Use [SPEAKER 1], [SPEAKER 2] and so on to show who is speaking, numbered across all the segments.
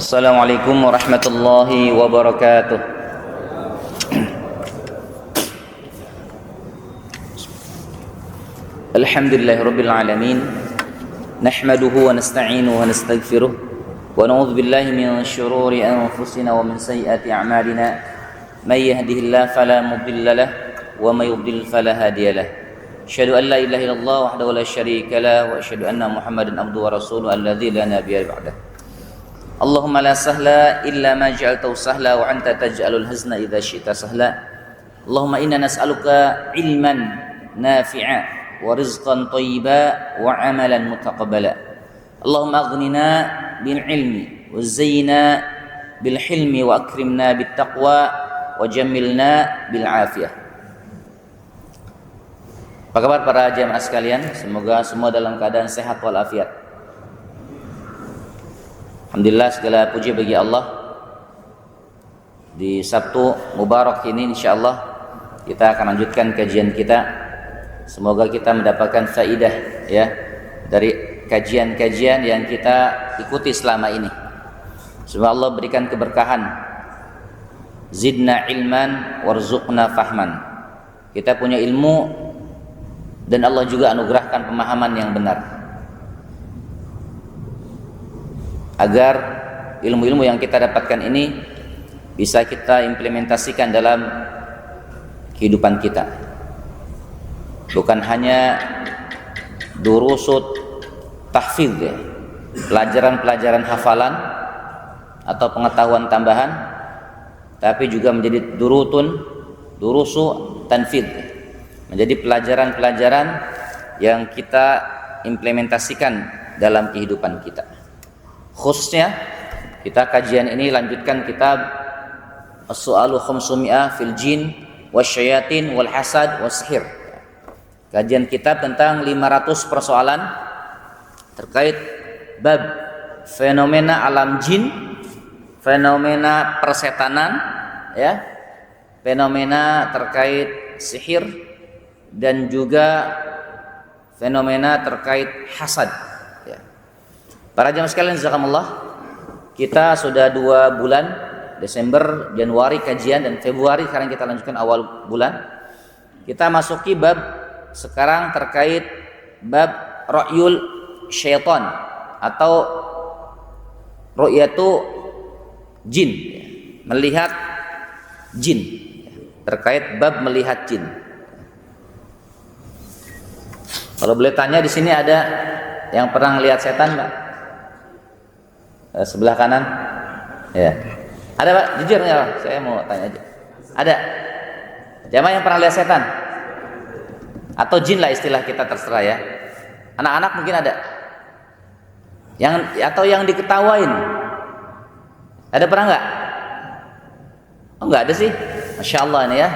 [SPEAKER 1] Assalamualaikum warahmatullahi wabarakatuh. Alhamdulillahirabbil alamin. Nahmaduhu wa nasta'inuhu wa nastaghfiruh wa na'udzu billahi min shururi anfusina wa min sayyiati a'malina. May yahdihillahu fala mudilla lahu wa may yudlil fala hadiya lahu. Asyhadu an la ilaha illallah wahdahu la syarika lahu wa asyhadu anna Muhammadan abduhu wa rasuluhu alladzi la nabiyya ba'dahu. Allahumma la sahla illa ma ja'altahu sahla wa anta taj'alul hazna idza syi'ta sahla. Allahumma inna nas'aluka ilman nafi'a wa rizqan thayyiba wa amalan mutaqabbala. Allahumma aghnina bil ilmi wa zayyina bil hilmi wa akrimna bit taqwa wa jammilna bil afiyah. Apa kabar para jamaah sekalian? Semoga semua dalam keadaan sehat walafiat. Alhamdulillah, segala puji bagi Allah. Di Sabtu Mubarak ini insyaallah kita akan lanjutkan kajian kita. Semoga kita mendapatkan faidah ya dari kajian-kajian yang kita ikuti selama ini. Semoga Allah berikan keberkahan. Zidna ilman warzuqna fahman. Kita punya ilmu dan Allah juga anugerahkan pemahaman yang benar, agar ilmu-ilmu yang kita dapatkan ini bisa kita implementasikan dalam kehidupan kita. Bukan hanya durusut tahfidz ya, pelajaran-pelajaran hafalan atau pengetahuan tambahan, tapi juga menjadi durusu tanfidz, menjadi pelajaran-pelajaran yang kita implementasikan dalam kehidupan kita. Khususnya kita kajian ini lanjutkan kitab As-Su'alu Khamsumi'ah fil Jin Wasyayatin wal Hasad was Sihir. Kajian kitab tentang 500 persoalan terkait bab fenomena alam jin, fenomena persetanan ya, fenomena terkait sihir dan juga fenomena terkait hasad. Para jamaah sekalian jazakumullah, kita sudah 2 bulan, Desember, Januari kajian, dan Februari sekarang kita lanjutkan awal bulan. Kita masuki bab sekarang terkait bab ra'yul syaitan atau ru'yatu jin, melihat jin, terkait bab melihat jin. Kalau boleh tanya, di sini ada yang pernah melihat setan, Pak? Sebelah kanan ya, ada Pak? Jujur ya Pak? Saya mau tanya aja. Ada jamaah yang pernah lihat setan atau jin lah, istilah kita terserah ya. Anak-anak mungkin ada yang, atau yang diketawain, ada pernah nggak? Oh nggak ada sih, masya Allah ini ya,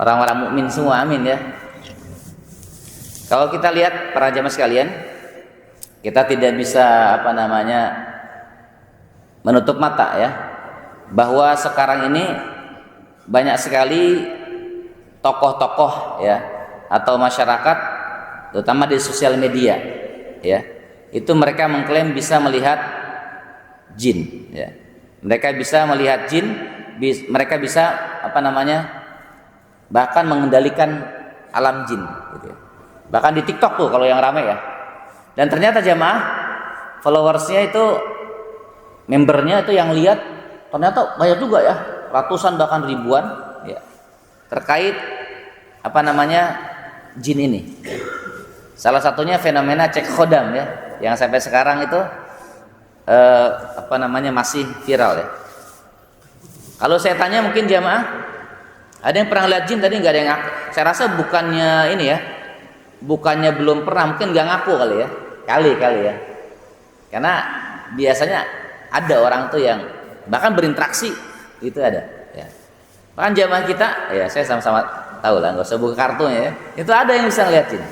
[SPEAKER 1] orang-orang mukmin semua, amin ya. Kalau kita lihat para jamaah sekalian, kita tidak bisa menutup mata ya, bahwa sekarang ini banyak sekali tokoh-tokoh ya atau masyarakat, terutama di sosial media ya, itu mereka mengklaim bisa melihat jin ya. Mereka bisa melihat jin, mereka bisa bahkan mengendalikan alam jin gitu ya. Bahkan di TikTok tuh kalau yang ramai ya. Dan ternyata jamaah followersnya itu, membernya itu yang lihat ternyata banyak juga ya, ratusan bahkan ribuan ya, terkait jin ini. Salah satunya fenomena cek khodam ya, yang sampai sekarang itu masih viral ya. Kalau saya tanya mungkin jamaah, ada yang pernah lihat jin? Tadi nggak ada yang ngaku. Saya rasa bukannya ini ya, bukannya belum pernah, mungkin nggak ngaku kali ya, kali ya. Karena biasanya ada orang tuh yang bahkan berinteraksi, itu ada ya. Bahkan jamaah kita ya, saya sama-sama tahu lah, nggak usah buka kartunya ya, itu ada yang bisa ngeliat jin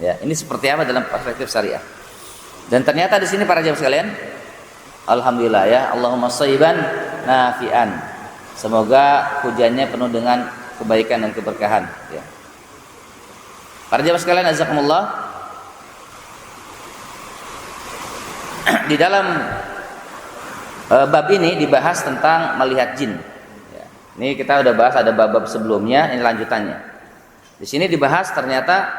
[SPEAKER 1] ya. Ini seperti apa dalam perspektif syariah. Dan ternyata di sini para jamaah sekalian, alhamdulillah ya, Allahumma shayyiban nafi'an, semoga hujannya penuh dengan kebaikan dan keberkahan ya. Para jamaah sekalian azakumullah, di dalam Bab ini dibahas tentang melihat jin. Ya. Ini kita udah bahas ada bab-bab sebelumnya, ini lanjutannya. Di sini dibahas ternyata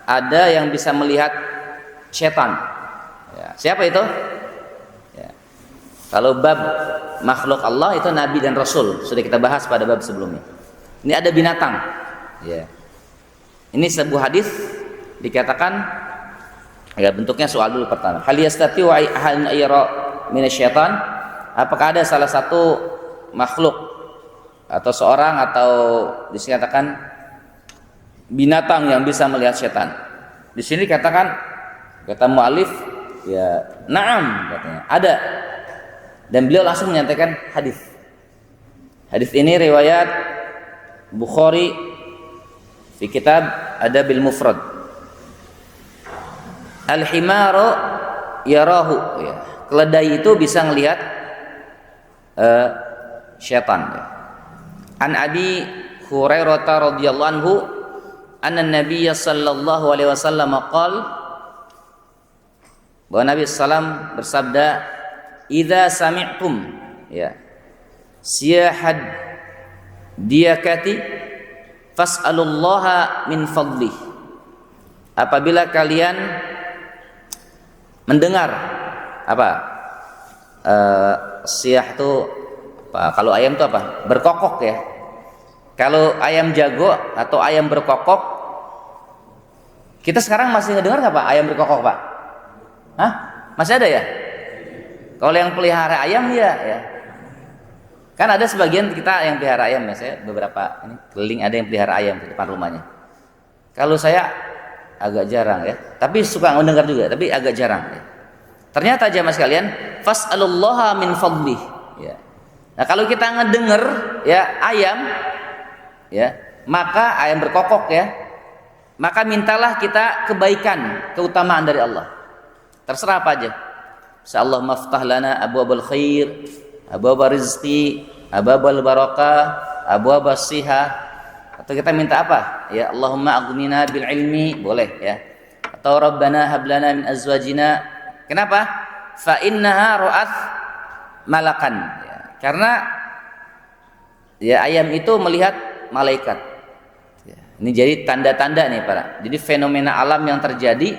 [SPEAKER 1] ada yang bisa melihat setan. Ya. Siapa itu? Ya. Kalau bab makhluk Allah itu Nabi dan Rasul, sudah kita bahas pada bab sebelumnya. Ini ada binatang. Ya. Ini sebuah hadis dikatakan, ya bentuknya soal dulu pertama. Hal yastati wa ahadun ayra minasyaitan? Apakah ada salah satu makhluk atau seorang atau dikatakan binatang yang bisa melihat setan? Di sini katakan kata mu'alif, ya na'am katanya, ada. Dan beliau langsung menyatakan hadis. Hadis ini riwayat Bukhari di kitab Adabil Mufrad. Al-himaru yarahu, ya. Keledai itu bisa melihat syaitan. An Abi Hurairah radhiyallahu anhu anna Nabiy sallallahu alaihi wasallam qala, bahwa Nabi sallam bersabda, idza sami'tum, ya, siyahad diyakati fas'alullaha min fadlih. Apabila kalian mendengar apa? Siyah itu apa? Kalau ayam itu apa? Berkokok, ya. Kalau ayam jago atau ayam berkokok, kita sekarang masih ngedengar nggak Pak ayam berkokok, Pak? Hah? Masih ada ya? Kalau yang pelihara ayam ya. Kan ada sebagian kita yang pelihara ayam, ya. Saya beberapa ini keliling ada yang pelihara ayam di depan rumahnya. Kalau saya agak jarang, ya. Tapi suka mendengar juga, tapi agak jarang, ya. Ternyata jamaah sekalian, fas'alullaha min fadlih, ya. Nah, kalau kita ngedenger, ya, ayam, ya, maka ayam berkokok, ya, maka mintalah kita kebaikan, keutamaan dari Allah. Terserah apa aja. Insyaallah maftah lana abwabul khair, abwabul rizqi, abwabul barakah, abwabul siha. Atau kita minta apa? Ya, Allahumma aghnina bil ilmi, boleh, ya. Atau rabbana hab lana min azwajina. Kenapa? Fa innaha ra'at malakan, ya. Karena ya ayam itu melihat malaikat, ya. Ini jadi tanda-tanda nih para. Jadi fenomena alam yang terjadi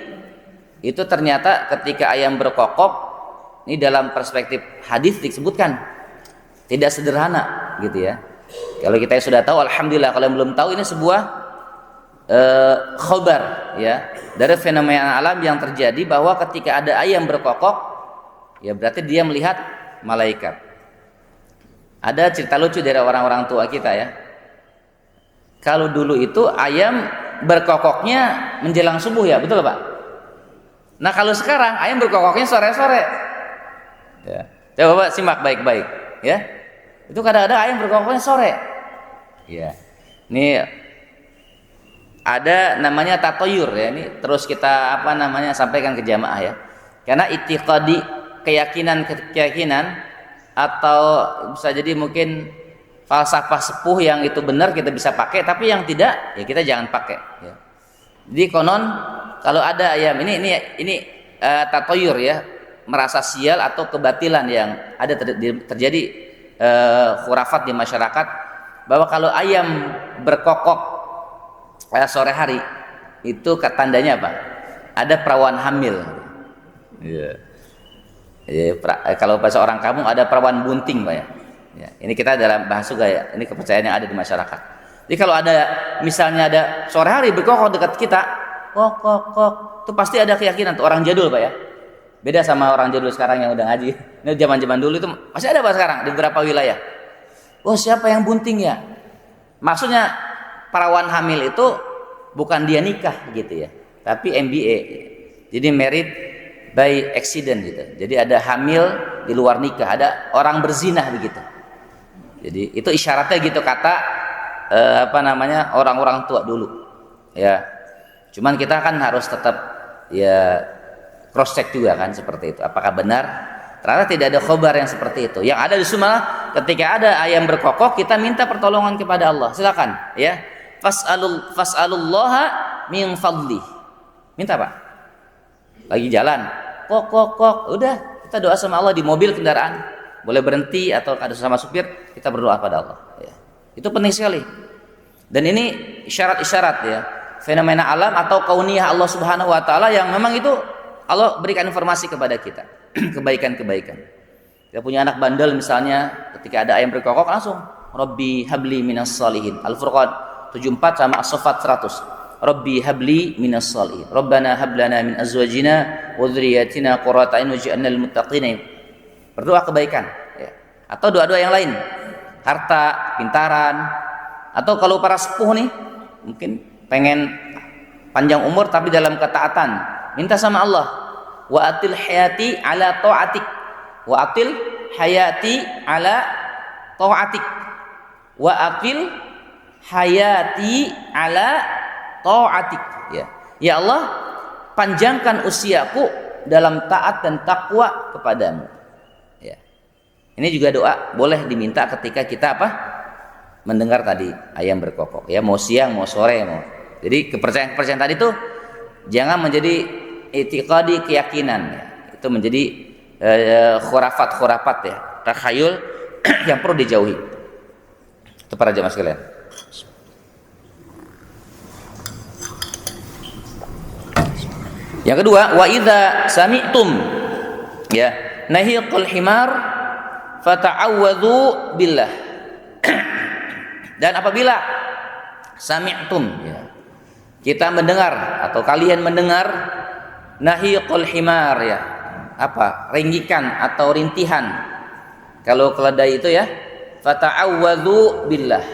[SPEAKER 1] itu ternyata ketika ayam berkokok, ini dalam perspektif hadis disebutkan tidak sederhana, gitu ya. Kalau kita sudah tahu, alhamdulillah. Kalau yang belum tahu, ini sebuah khobar, ya, dari fenomena alam yang terjadi, bahwa ketika ada ayam berkokok, ya berarti dia melihat malaikat. Ada cerita lucu dari orang-orang tua kita, ya. Kalau dulu itu ayam berkokoknya menjelang subuh, ya, betul Pak? Nah, kalau sekarang ayam berkokoknya sore-sore, ya. Coba Pak simak baik-baik, ya. Itu kadang-kadang ayam berkokoknya sore, ya. Ini ada namanya tatoyur, ya. Ini terus kita sampaikan ke jamaah, ya. Karena itiqadi, keyakinan atau bisa jadi mungkin falsafah sepuh yang itu benar kita bisa pakai, tapi yang tidak ya kita jangan pakai, ya. Jadi konon kalau ada ayam ini tatoyur, ya, merasa sial atau kebatilan yang ada terjadi khurafat di masyarakat, bahwa kalau ayam berkokok sore hari itu tandanya apa? Ada perawan hamil. Yeah. Kalau bahasa orang kampung ada perawan bunting, Pak, ya. Ya, ini kita dalam bahasa juga, ya. Ini kepercayaan yang ada di masyarakat. Jadi kalau ada misalnya ada sore hari berkokok dekat kita, kok, itu pasti ada keyakinan tuh orang jadul, Pak, ya. Beda sama orang jadul sekarang yang udah ngaji. Ini zaman-zaman dulu itu masih ada, Pak, sekarang di beberapa wilayah. Oh, siapa yang bunting, ya? Maksudnya perawan hamil itu bukan dia nikah, gitu, ya, tapi MBA, jadi married by accident, gitu. Jadi ada hamil di luar nikah, ada orang berzinah, begitu. Jadi itu isyaratnya, gitu, kata orang-orang tua dulu, ya. Cuman kita kan harus tetap, ya, cross check juga kan, seperti itu. Apakah benar? Ternyata tidak ada khobar yang seperti itu. Yang ada di semua, ketika ada ayam berkokok, kita minta pertolongan kepada Allah. Silakan, ya. Fas'alullaha min fadli. Minta, Pak. Lagi jalan, kok, udah kita doa sama Allah di mobil kendaraan. boleh berhenti atau ada sama supir, kita berdoa pada Allah. Ya. Itu penting sekali. Dan ini isyarat-isyarat ya, fenomena alam atau kauniyah Allah Subhanahu Wa Taala yang memang itu Allah berikan informasi kepada kita, kebaikan-kebaikan. Kita punya anak bandel misalnya, ketika ada ayam berkokok langsung Rabbi habli minas salihin. Al-Furqan 74 sama As-Saffat 100. Rabbi habli minas salihin. Rabbana hablana min azwajina wa dzurriyyatina qurrata a'yun waj'alna lil muttaqina. Berdoa kebaikan ya. Atau doa-doa yang lain. Harta, pintaran, atau kalau para sepuh nih mungkin pengen panjang umur tapi dalam ketaatan, minta sama Allah, wa atil hayati ala ta'atik. Wa atil hayati ala ta'atik. Wa aqil hayati ala ta'atik ya. Ya Allah, panjangkan usiaku dalam taat dan takwa kepadamu ya. Ini juga doa boleh diminta ketika kita mendengar tadi ayam berkokok ya, mau siang mau sore mau. Jadi kepercayaan tadi tuh jangan menjadi i'tiqadi, keyakinan ya. Itu menjadi khurafat ya, takhayul yang perlu dijauhi. Itu para jamaah sekalian. Yang kedua, wa idza sami'tum ya nahiqul himar fata'awwadhu billah. Dan apabila sami'tum ya, kita mendengar atau kalian mendengar nahiqul himar ya, ringgikan atau rintihan kalau keledai itu ya, fata'awwadhu billah.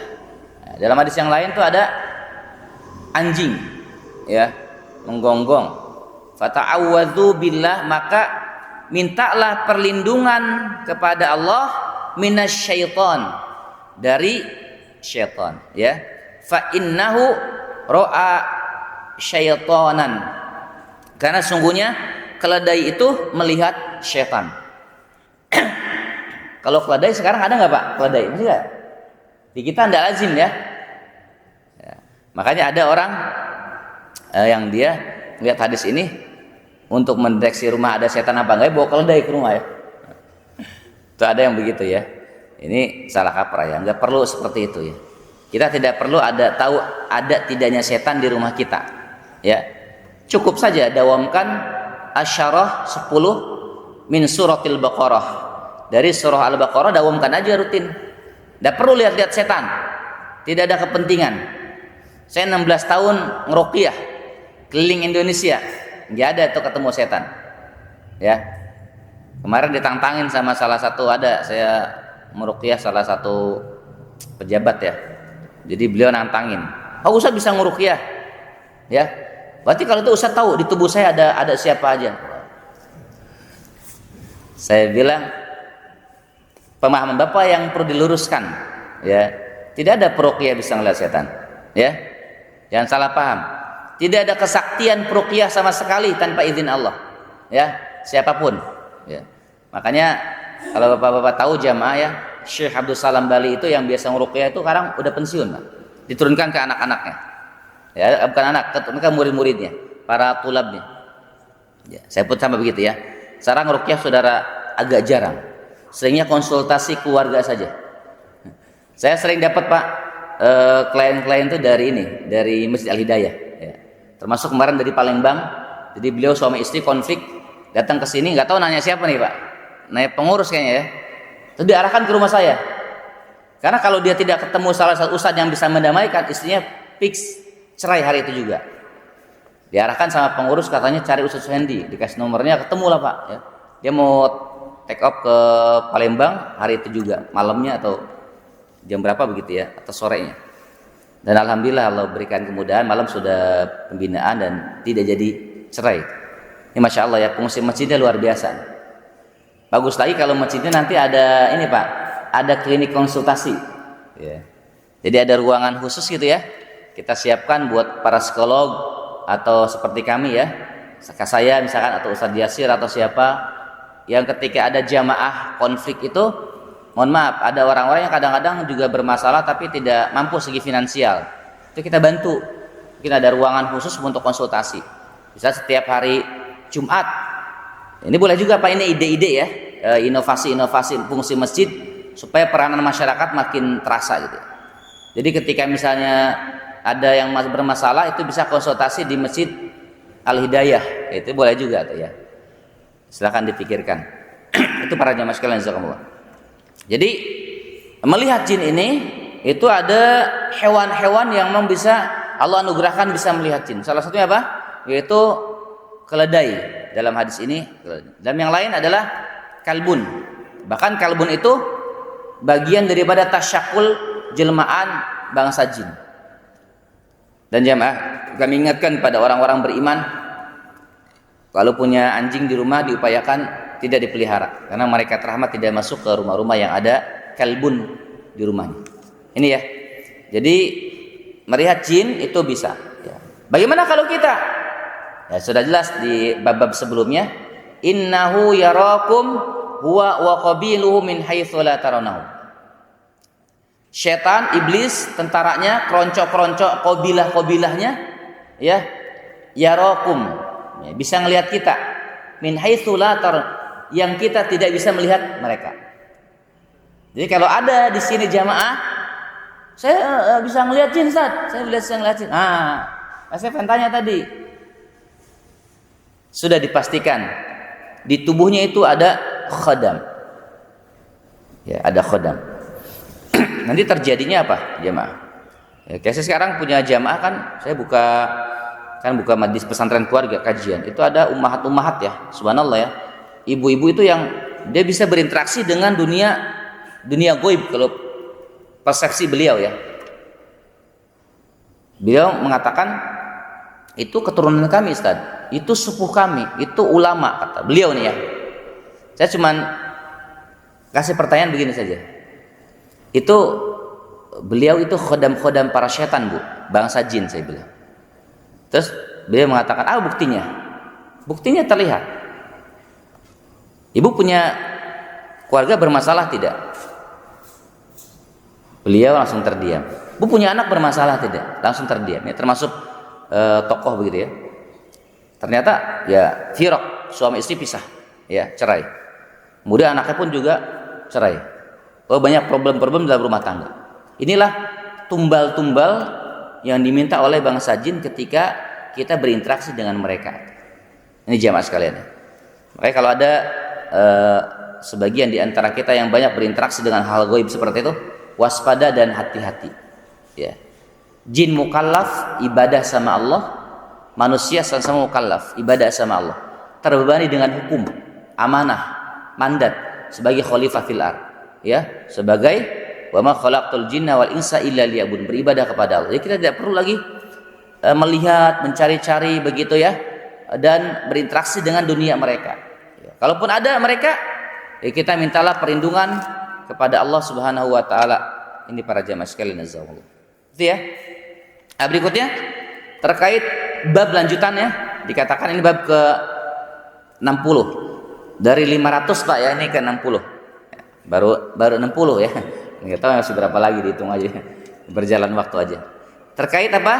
[SPEAKER 1] Nah, dalam hadis yang lain tuh ada anjing ya menggonggong, fata'awwadhu billah, maka mintalah perlindungan kepada Allah minasyaiton, dari syaitan ya. Fa innahu ra'a syaitanan, karena sungguhnya keledai itu melihat syaitan. Kalau keledai sekarang ada nggak Pak? Keledai masih nggak? Di kita tidak lazim ya. Makanya ada orang yang dia lihat hadis ini untuk mendeteksi rumah ada setan apa enggak, bawa keledai ke rumah ya. Itu ada yang begitu ya. Ini salah kaprah ya. Nggak perlu seperti itu ya. Kita tidak perlu tahu ada tidaknya setan di rumah kita. Ya, cukup saja dawamkan asyarah 10 min suratil Baqarah. Dari surah Al-Baqarah dawamkan aja rutin. Tidak perlu lihat-lihat setan. Tidak ada kepentingan. Saya 16 tahun ngeruqyah keliling Indonesia, nggak ada tuh ketemu setan. Ya. Kemarin ditantangin sama salah satu, saya meruqyah salah satu pejabat ya. Jadi beliau nantangin, "Oh, Ustaz bisa ngeruqyah?" Ya. Berarti kalau itu Ustaz tahu di tubuh saya ada siapa aja. Saya bilang, pemahaman Bapak yang perlu diluruskan ya. Tidak ada peruqyah bisa ngelihat setan ya. Jangan salah paham. Tidak ada kesaktian peruqyah sama sekali tanpa izin Allah ya, siapapun ya. Makanya kalau Bapak-bapak tahu jamaah ya, Syekh Abdul Salam Bali itu yang biasa ngeruqyah itu sekarang udah pensiun Pak. Diturunkan ke anak-anaknya. Ya, bukan anak, ke murid-muridnya, para tulabnya. Ya, saya pun sama begitu ya. Sekarang ruqyah saudara agak jarang. Seringnya konsultasi keluarga saja. Saya sering dapat Pak klien-klien itu dari Masjid Al-Hidayah ya. Termasuk kemarin dari Palembang. Jadi beliau suami istri konflik, datang ke sini nggak tahu nanya siapa nih Pak. Nanya pengurus kayaknya ya. Terus diarahkan ke rumah saya. Karena kalau dia tidak ketemu salah satu ustadz yang bisa mendamaikan, istrinya fix cerai hari itu juga. Diarahkan sama pengurus, katanya cari Ustadz Suhendi, dikasih nomornya, ketemu lah Pak ya. Dia mau take off ke Palembang hari itu juga, malamnya atau jam berapa begitu ya, atau sorenya. Dan alhamdulillah Allah berikan kemudahan, malam sudah pembinaan dan tidak jadi cerai. Ini Masya Allah ya, fungsi masjidnya luar biasa. Bagus lagi kalau masjidnya nanti ada ini Pak, ada klinik konsultasi ya. Jadi ada ruangan khusus gitu ya, kita siapkan buat para psikolog atau seperti kami ya, saya misalkan atau Ustadz Yasir atau siapa yang ketika ada jamaah konflik itu, mohon maaf, ada orang-orang yang kadang-kadang juga bermasalah tapi tidak mampu segi finansial, itu kita bantu. Mungkin ada ruangan khusus untuk konsultasi, bisa setiap hari Jumat. Ini boleh juga Pak, ini ide-ide ya, inovasi-inovasi fungsi masjid supaya peranan masyarakat makin terasa gitu. Jadi ketika misalnya ada yang bermasalah itu bisa konsultasi di Masjid Al-Hidayah, itu boleh juga tuh ya. Silakan dipikirkan. Itu para jamaah sekalian jazakumullah. Jadi melihat jin ini itu ada hewan-hewan yang memang bisa Allah anugerahkan bisa melihat jin. Salah satunya apa? Yaitu keledai dalam hadis ini. Dan yang lain adalah kalbun. Bahkan kalbun itu bagian daripada tasyakul jelmaan bangsa jin. Dan jamaah, kami ingatkan pada orang-orang beriman, kalau punya anjing di rumah diupayakan tidak dipelihara, karena mereka rahmat tidak masuk ke rumah-rumah yang ada kalbun di rumahnya. Ini ya. Jadi melihat jin itu bisa. Ya. Bagaimana kalau kita? Ya, sudah jelas di bab-bab sebelumnya. Innahu yarakum huwa wa qabiluhu min haitsu la tarawnahu. Setan, iblis, tentaranya, keroncok-keroncok, kobilah-kobilahnya, ya, yarakum, ya, bisa ngelihat kita, min haitsu la yang kita tidak bisa melihat mereka. Jadi kalau ada di sini jamaah, saya bisa ngelihat jin, Ustaz. Saya bisa ngelihat jin. Saya pengen tanya tadi. Sudah dipastikan di tubuhnya itu ada khadam. Ya, ada khadam. Nanti terjadinya apa jamaah? Ya, kayak saya sekarang punya jamaah kan, saya buka majlis pesantren keluarga kajian. Itu ada ummahat ya, subhanallah ya. Ibu-ibu itu yang dia bisa berinteraksi dengan dunia gaib kalau persepsi beliau ya. Beliau mengatakan itu keturunan kami Ustaz, itu sepuh kami, itu ulama kata beliau nih ya. Saya cuman kasih pertanyaan begini saja. Itu beliau itu khodam-khodam para setan Bu, bangsa jin saya bilang. Terus beliau mengatakan, buktinya? Buktinya terlihat. Ibu punya keluarga bermasalah tidak? Beliau langsung terdiam. Bu punya anak bermasalah tidak? Langsung terdiam. Ini termasuk tokoh begitu ya. Ternyata ya firaq, suami istri pisah, ya cerai. Kemudian anaknya pun juga cerai. Banyak problem-problem dalam rumah tangga. Inilah tumbal-tumbal yang diminta oleh bangsa jin ketika kita berinteraksi dengan mereka. Ini jamaah sekalian. Makanya kalau ada sebagian di antara kita yang banyak berinteraksi dengan hal gaib seperti itu, waspada dan hati-hati. Ya. Jin mukallaf ibadah sama Allah, manusia sama-sama mukallaf ibadah sama Allah. Terbebani dengan hukum, amanah, mandat sebagai khalifah fil ardh. Ya, sebagai wa ma khalaqtul jinna wal insa illa liya'budun, beribadah kepada Allah. Jadi kita tidak perlu lagi melihat, mencari-cari begitu ya, dan berinteraksi dengan dunia mereka. Ya, kalaupun ada mereka, ya kita mintalah perlindungan kepada Allah Subhanahu wa taala. Ini para jamaah sekalian azza-wajalla. Itu ya. Berikutnya terkait bab lanjutannya dikatakan ini bab ke 60. Dari 500 Pak ya, ini ke 60. Baru 60 ya. Enggak tahu masih berapa lagi, dihitung aja. Berjalan waktu aja. Terkait apa?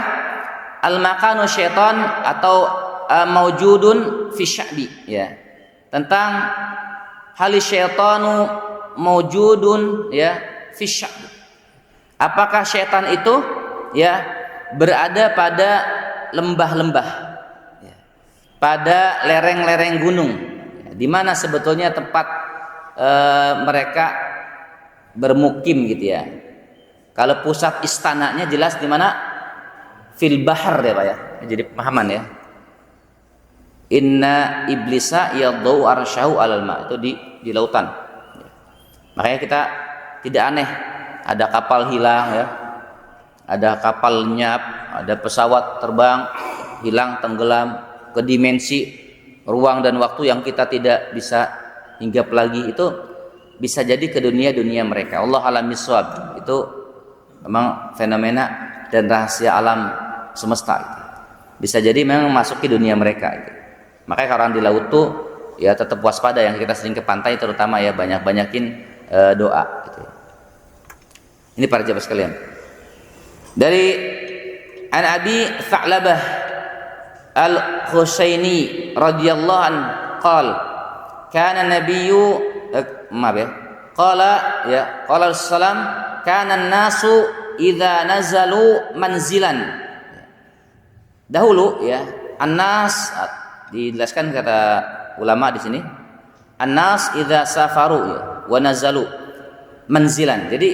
[SPEAKER 1] Al-makanu syaitan atau maujudun fi sya'bi ya. Tentang hal syaitanu maujudun ya fi sya'bi. Apakah syaitan itu ya berada pada lembah-lembah ya, pada lereng-lereng gunung ya, di mana sebetulnya tempat mereka bermukim gitu ya. Kalau pusat istananya jelas di mana? Fil bahar ya Pak ya. Jadi pemahaman ya. Inna iblisa yadau arsyahu alal ma, itu di lautan. Makanya kita tidak aneh ada kapal hilang ya. Ada kapal lenyap, ada pesawat terbang hilang, tenggelam ke dimensi ruang dan waktu yang kita tidak bisa hinggap lagi. Itu bisa jadi ke dunia mereka. Allah alam bisawab. Itu memang fenomena dan rahasia alam semesta itu. Bisa jadi memang masuki dunia mereka itu. Makanya kalau orang di laut tuh ya tetap waspada, yang kita sering ke pantai terutama ya, banyakin doa gitu. Ini para jamaah sekalian. Dari An Abi Tha'labah Al-Husaini radhiyallahu anhu qala kana maaf ya. Qala Rasulullah kana an-nasu idza nazalu manzilan. Dahulu ya, an-nas dijelaskan kata ulama di sini. An-nas idza safaru ya, wa nazalu manzilan. Jadi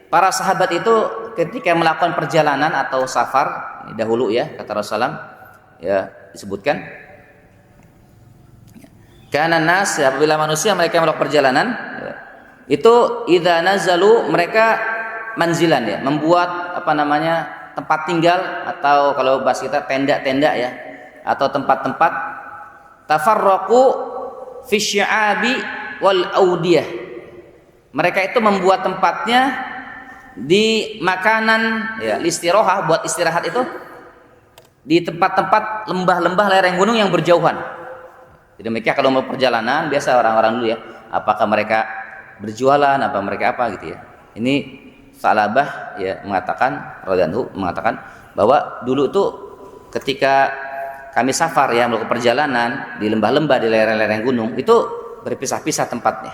[SPEAKER 1] para sahabat itu ketika melakukan perjalanan atau safar dahulu ya, kata Rasulullah ya disebutkan kana nas ya, apabila manusia mereka melakukan perjalanan ya, itu idza nazalu mereka manzilan ya, membuat apa namanya tempat tinggal atau kalau bahasa kita tenda-tenda ya, atau tempat-tempat tafarraqu fi syi'abi wal audiyah. Mereka itu membuat tempatnya di makanan ya, istirahat, buat istirahat itu di tempat-tempat lembah-lembah lereng gunung yang berjauhan. Jadi mereka kalau mau perjalanan biasa orang-orang dulu ya, apakah mereka berjualan, apa mereka apa gitu ya. Ini Salabah ya mengatakan, radhiyallahu mengatakan bahwa dulu tuh ketika kami safar ya melakukan perjalanan di lembah-lembah di lereng-lereng gunung itu berpisah-pisah tempatnya.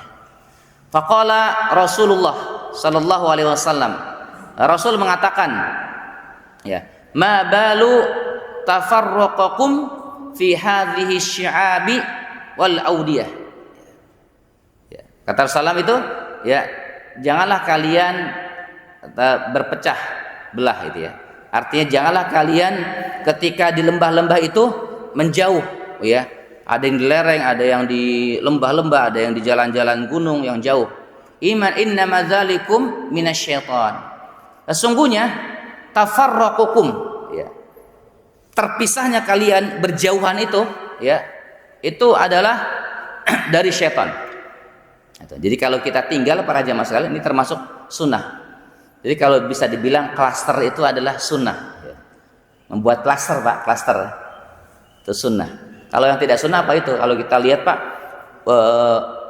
[SPEAKER 1] Faqala Rasulullah sallallahu alaihi wasallam, Rasul mengatakan ya, ma balu tafarraqakum fi hadhihi syi'abi wal audiyah. Ya, kata Rasulullah itu ya, janganlah kalian berpecah belah itu ya. Artinya janganlah kalian ketika di lembah-lembah itu menjauh ya. Ada yang di lereng, ada yang di lembah-lembah, ada yang di jalan-jalan gunung yang jauh. Innama dzalikum minasyaiton. Sesungguhnya tafarraqukum ya, terpisahnya kalian berjauhan itu ya, itu adalah dari syaitan. Jadi kalau kita tinggal para jamaah sekalian ini termasuk sunnah. Jadi kalau bisa dibilang klaster itu adalah sunnah ya. Membuat klaster Pak, klaster itu sunnah. Kalau yang tidak sunnah apa itu? Kalau kita lihat Pak,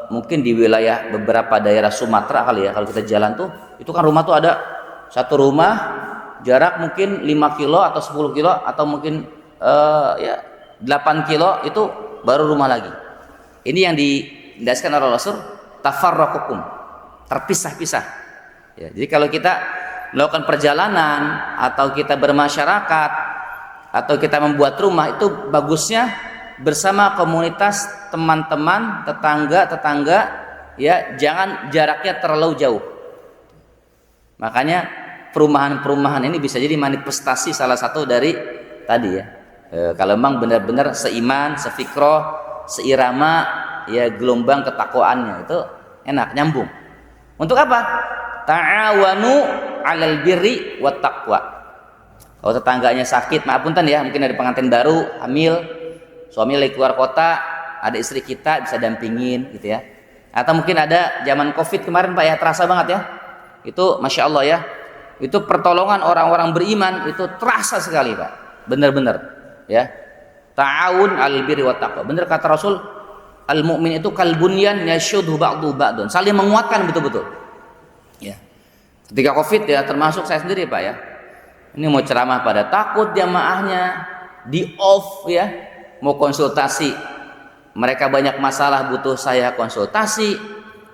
[SPEAKER 1] mungkin di wilayah beberapa daerah Sumatera kali ya, kalau kita jalan tuh itu kan rumah tuh ada satu rumah jarak mungkin 5 kilo atau 10 kilo atau mungkin ya 8 kilo itu baru rumah lagi. Ini yang dijelaskan oleh Rasul, tafarraqukum, terpisah-pisah ya. Jadi kalau kita melakukan perjalanan atau kita bermasyarakat atau kita membuat rumah itu bagusnya bersama komunitas teman-teman, tetangga ya, jangan jaraknya terlalu jauh. Makanya perumahan-perumahan ini bisa jadi manifestasi salah satu dari tadi ya. Kalau memang benar-benar seiman, sefikroh, seirama ya, gelombang ketakwaannya itu enak, nyambung. Untuk apa? Ta'awanu 'alal birri wat taqwa. Kalau tetangganya sakit, maapunten ya, mungkin ada pengantin baru, hamil, suami lagi keluar kota, ada istri kita bisa dampingin gitu ya. Atau mungkin ada zaman Covid kemarin Pak ya, terasa banget ya. Itu Masya Allah ya, itu pertolongan orang-orang beriman itu terasa sekali Pak, benar-benar ya. Ta'awun 'alal birri wat taqwa. Benar kata Rasul, al mukmin itu kal bunyan yashudhu ba'du ba'dun, saling menguatkan betul-betul ya. Ketika Covid ya, termasuk saya sendiri Pak ya, ini mau ceramah pada takut jamaahnya di off ya, mau konsultasi, mereka banyak masalah butuh saya konsultasi,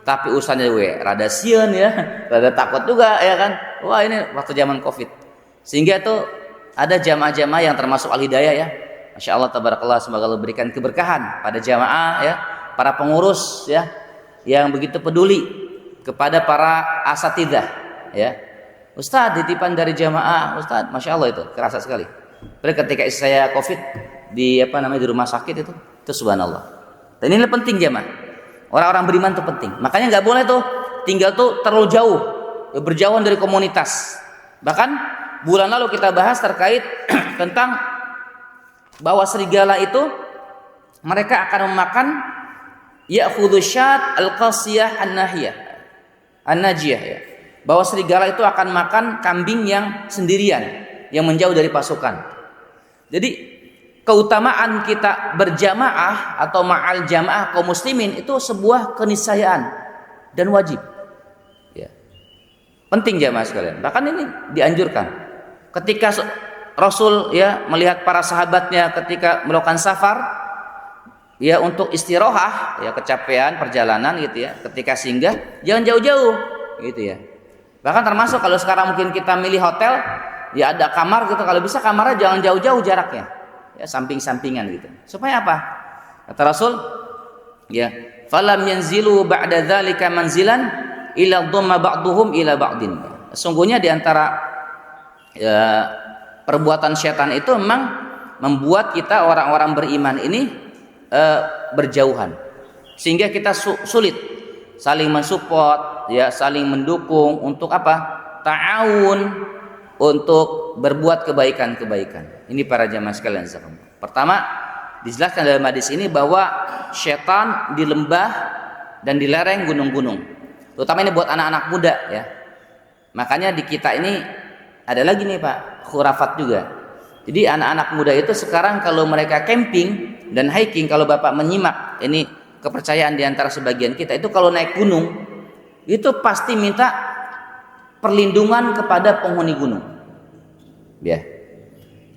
[SPEAKER 1] tapi urusannya gue rada sieun ya, rada takut juga ya kan. Wah ini waktu zaman Covid, sehingga itu ada jamaah-jamaah yang termasuk al-hidayah ya, Masya Allah tabarakallah, semoga Allah berikan keberkahan pada jamaah ya, para pengurus ya, yang begitu peduli kepada para asatidzah ya. Ustadz titipan dari jamaah, Ustadz, Masya Allah itu kerasa sekali. Berarti ketika istri saya Covid di di rumah sakit itu subhanallah. Dan ini penting jamaah. Orang-orang beriman itu penting. Makanya nggak boleh tuh tinggal tuh terlalu jauh, berjauhan dari komunitas. Bahkan bulan lalu kita bahas terkait tentang bahwa serigala itu mereka akan memakan ya'khudhu syat al-qasiyah an-najiyah ya. Bahwa serigala itu akan makan kambing yang sendirian, yang menjauh dari pasukan. Jadi keutamaan kita berjamaah atau ma'al jamaah kaum muslimin itu sebuah keniscayaan dan wajib ya. Penting jamaah sekalian. Bahkan ini dianjurkan ketika Rasul ya melihat para sahabatnya ketika melakukan safar, ya untuk istirahat, ya kecapean perjalanan gitu ya, ketika singgah jangan jauh-jauh gitu ya. Bahkan termasuk kalau sekarang mungkin kita milih hotel, ya ada kamar gitu, kalau bisa kamarnya jangan jauh-jauh jaraknya, ya samping-sampingan gitu. Supaya apa? Kata Rasul, ya, falam yanzilu ba'da dzalika manzilan ila dhamma ba'duhum ila ba'din. Sungguhnya di antara ya, perbuatan setan itu memang membuat kita orang-orang beriman ini berjauhan, sehingga kita sulit saling mensupport, ya, saling mendukung untuk apa? Ta'awun, untuk berbuat kebaikan-kebaikan. Ini para jamaah sekalian. Pertama, dijelaskan dalam hadis ini bahwa setan di lembah dan di lereng gunung-gunung. Terutama ini buat anak-anak muda ya. Makanya di kita ini ada lagi nih Pak, khurafat juga. Jadi anak-anak muda itu sekarang kalau mereka camping dan hiking, kalau Bapak menyimak, ini kepercayaan di antara sebagian kita itu kalau naik gunung itu pasti minta perlindungan kepada penghuni gunung. Ya.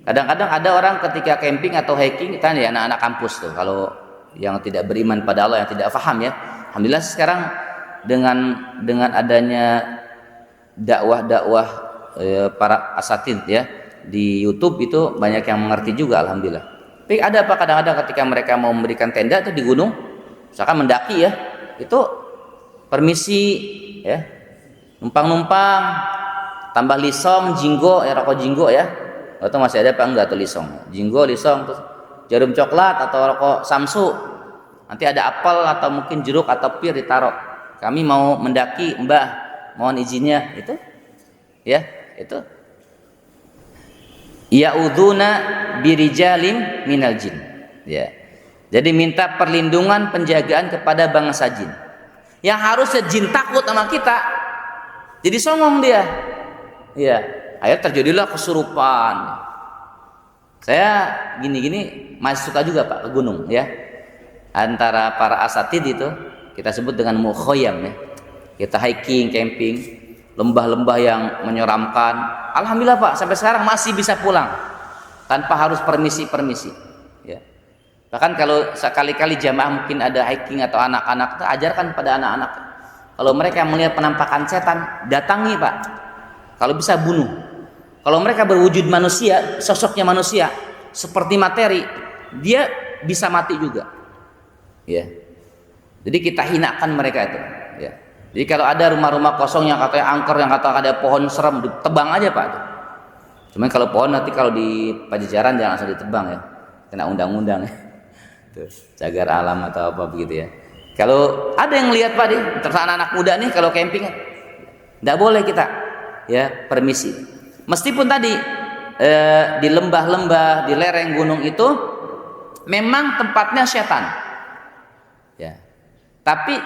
[SPEAKER 1] Kadang-kadang ada orang ketika camping atau hiking, kan ya anak-anak kampus tuh, kalau yang tidak beriman pada Allah, yang tidak paham ya. Alhamdulillah sekarang dengan adanya dakwah-dakwah para asatid ya di YouTube itu banyak yang mengerti juga, alhamdulillah. Tapi ada apa kadang-kadang ketika mereka mau memberikan tenda itu di gunung, misalkan mendaki ya, itu permisi ya, numpang-numpang, tambah lisong, jinggo, ya rokok jinggo ya, atau masih ada apa enggak tuh lisong, jinggo, lisong, terus jarum coklat atau rokok samsu, nanti ada apel atau mungkin jeruk atau pir ditaruh. Kami mau mendaki, Mbah, mohon izinnya, itu ya, itu ya'udzuna birijalin minal jin ya. Jadi minta perlindungan, penjagaan kepada bangsa jin yang harusnya jin takut sama kita, jadi songong dia ya. Akhirnya terjadilah kesurupan. Saya gini-gini masih suka juga Pak ke gunung ya. Antara para asatid itu kita sebut dengan mukhoyam ya, kita hiking, camping, lembah-lembah yang menyeramkan. Alhamdulillah Pak, sampai sekarang masih bisa pulang tanpa harus permisi ya. Bahkan kalau sekali-kali jamaah mungkin ada hiking atau anak-anak, kita ajarkan pada anak-anak, kalau mereka melihat penampakan setan, datangi Pak, kalau bisa bunuh. Kalau mereka berwujud manusia, sosoknya manusia seperti materi, dia bisa mati juga ya. Jadi kita hinakan mereka itu ya. Jadi kalau ada rumah-rumah kosong yang katanya angker, yang kata ada pohon serem, ditebang aja Pak. Cuman kalau pohon nanti kalau di Pajajaran jangan asal ditebang ya, kena undang-undang ya. Tuh, cagar alam atau apa begitu ya. Kalau ada yang lihat Pak, terus anak-anak muda nih kalau camping, nggak boleh kita ya permisi. Meskipun tadi di lembah-lembah, di lereng gunung itu memang tempatnya setan, ya. Tapi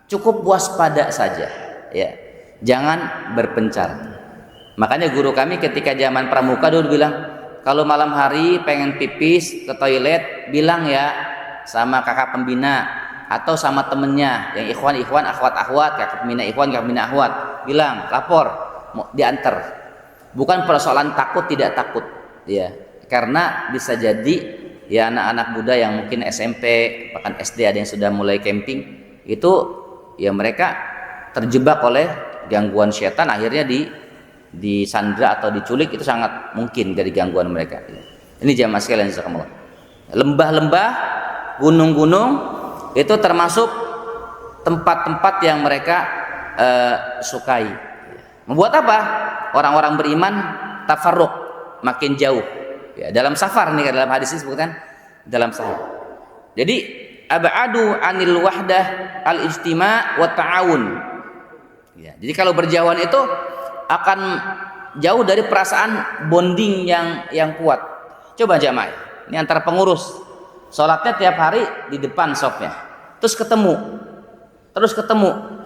[SPEAKER 1] cukup waspada saja ya, jangan berpencar. Makanya guru kami ketika zaman pramuka dulu bilang, kalau malam hari pengen pipis ke toilet, bilang ya sama kakak pembina atau sama temennya yang ikhwan, akhwat, kakak pembina ikhwan, kakak pembina akhwat, bilang, lapor, mau diantar. Bukan persoalan takut tidak takut ya, karena bisa jadi ya anak-anak muda yang mungkin SMP bahkan SD ada yang sudah mulai camping itu ya, mereka terjebak oleh gangguan setan, akhirnya disandra atau diculik, itu sangat mungkin dari gangguan mereka. Ini jamaah sekalian jazakumullah. Lembah-lembah, gunung-gunung itu termasuk tempat-tempat yang mereka sukai. Membuat apa? Orang-orang beriman tafarruq, makin jauh. Ya, dalam safar nih, dalam hadis ini disebutkan dalam safar. Jadi ab'adu anil wahdah al-ijtima' wa ta'awun. Ya, jadi kalau berjauhan itu akan jauh dari perasaan bonding yang kuat. Coba jamaah, ini antara pengurus, sholatnya tiap hari di depan sofnya, terus ketemu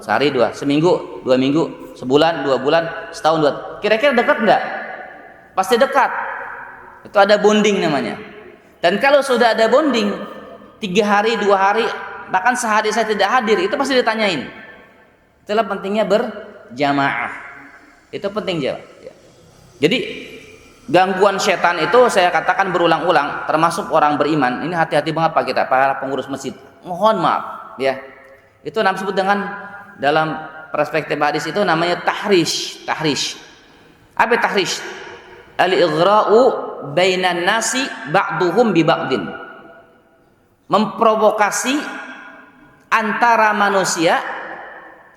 [SPEAKER 1] sehari dua, seminggu, 2 minggu, sebulan, 2 bulan, setahun, 2. Kira-kira dekat enggak? Pasti dekat. Itu ada bonding namanya. Dan kalau sudah ada bonding, 3 hari, 2 hari, bahkan sehari saya tidak hadir, itu pasti ditanyain. Itulah pentingnya berjamaah. Itu penting ya. Jadi Gangguan setan itu saya katakan berulang-ulang, termasuk orang beriman. Ini hati-hati banget Pak kita, para pengurus masjid. Mohon maaf, ya. Itu namanya disebut dengan dalam perspektif hadis itu namanya tahrish. Tahrish. Apa tahrish? Al-ighra'u bainan nasi ba'duhum bi ba'din. Memprovokasi antara manusia